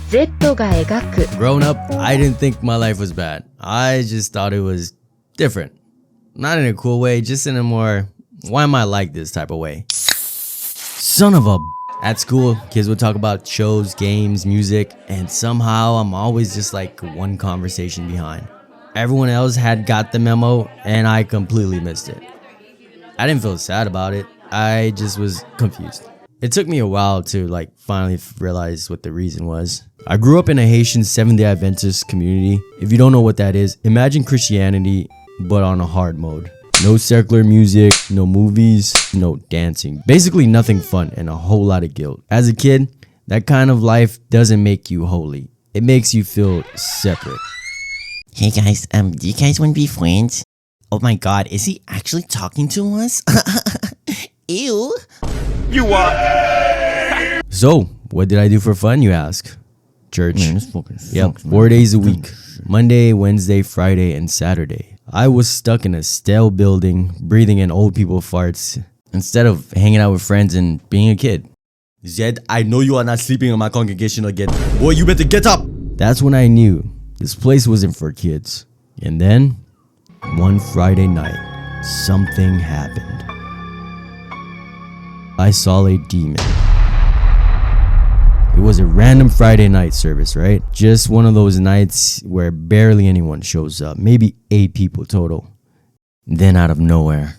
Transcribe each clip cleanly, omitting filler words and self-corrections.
Z が描く Growing up, I didn't think my life was bad. I just thought it was different. Not in a cool way, just in a more, why am I like this type of way? Son of a... At school, kids would talk about shows, games, music, and somehow I'm always just like one conversation behind. Everyone else had got the memo, and I completely missed it. I didn't feel sad about it. I just was confused. It took me a while to finally realize what the reason was. I grew up in a Haitian Seventh-day Adventist community. If you don't know what that is, imagine Christianity, but on a hard mode. No secular music, no movies, no dancing. Basically nothing fun and a whole lot of guilt. As a kid, that kind of life doesn't make you holy. It makes you feel separate. Hey guys, do you guys want to be friends? Oh my god, is he actually talking to us? Ew. You are. So, what did I do for fun, you ask? Church. Man, this fucking Yep, sucks, man. 4 days a week. Monday, Wednesday, Friday, and Saturday. I was stuck in a stale building, breathing in old people farts, instead of hanging out with friends and being a kid. Zed, I know you are not sleeping in my congregation again. Boy, you better get up. That's when I knew this place wasn't for kids. And then, one Friday night, something happened. I saw a demon. It was a random Friday night service, right? Just one of those nights where barely anyone shows up. Maybe 8 people total. Then out of nowhere,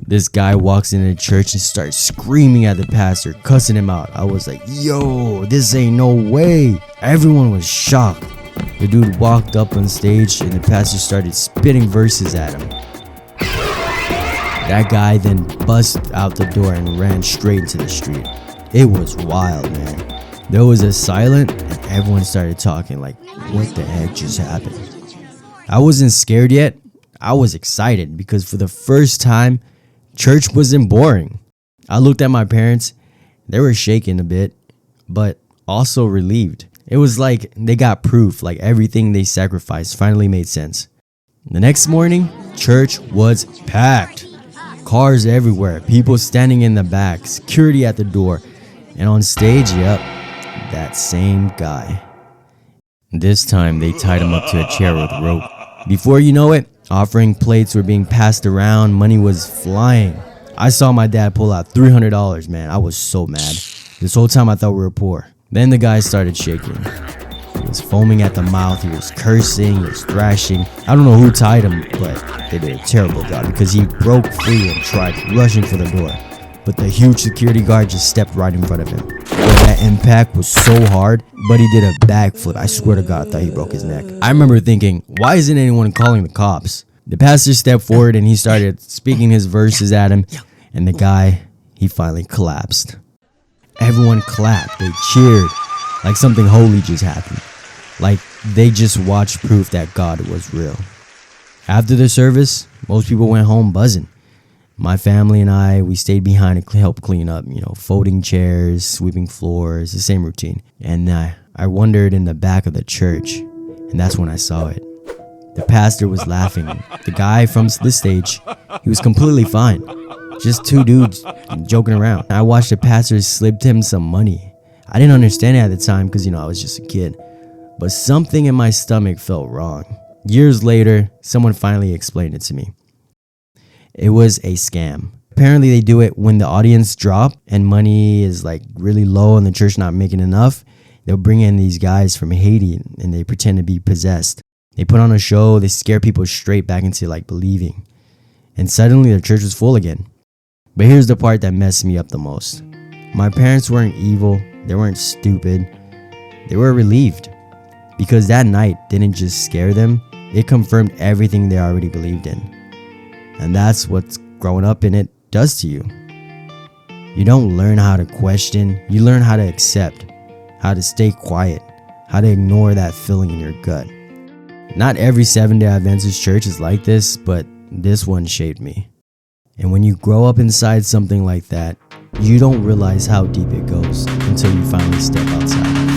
this guy walks into the church and starts screaming at the pastor, cussing him out. I was like, yo, this ain't no way. Everyone was shocked. The dude walked up on stage and the pastor started spitting verses at him. That guy then bust out the door and ran straight into the street. It was wild, man. There was a silence and everyone started talking like, what the heck just happened? I wasn't scared yet. I was excited because for the first time, church wasn't boring. I looked at my parents. They were shaking a bit, but also relieved. It was like they got proof, like everything they sacrificed finally made sense. The next morning, church was packed. Cars everywhere, people standing in the back, security at the door, and on stage, yep, that same guy. This time, they tied him up to a chair with rope. Before you know it, offering plates were being passed around, money was flying. I saw my dad pull out $300, man. I was so mad. This whole time I thought we were poor. Then the guy started shaking. He was foaming at the mouth, he was cursing, he was thrashing. I don't know who tied him, but they did a terrible job because he broke free and tried rushing for the door. But the huge security guard just stepped right in front of him. That impact was so hard, but he did a backflip. I swear to God, I thought he broke his neck. I remember thinking, why isn't anyone calling the cops? The pastor stepped forward and he started speaking his verses at him, and the guy, he finally collapsed. Everyone clapped, they cheered, like something holy just happened. Like they just watched proof that God was real. After the service, most people went home buzzing. My family and I, we stayed behind to help clean up, folding chairs, sweeping floors, the same routine. And I wandered in the back of the church, and that's when I saw it. The pastor was laughing. The guy from the stage, he was completely fine. Just 2 dudes joking around. I watched the pastor slip him some money. I didn't understand it at the time because, I was just a kid. But something in my stomach felt wrong. Years later, someone finally explained it to me. It was a scam. Apparently they do it when the audience drop and money is really low and the church not making enough. They'll bring in these guys from Haiti and they pretend to be possessed. They put on a show, they scare people straight back into believing. And suddenly the church was full again. But here's the part that messed me up the most. My parents weren't evil, they weren't stupid. They were relieved. Because that night didn't just scare them, it confirmed everything they already believed in. And that's what growing up in it does to you. You don't learn how to question, you learn how to accept, how to stay quiet, how to ignore that feeling in your gut. Not every Seventh-day Adventist church is like this, but this one shaped me. And when you grow up inside something like that, you don't realize how deep it goes until you finally step outside.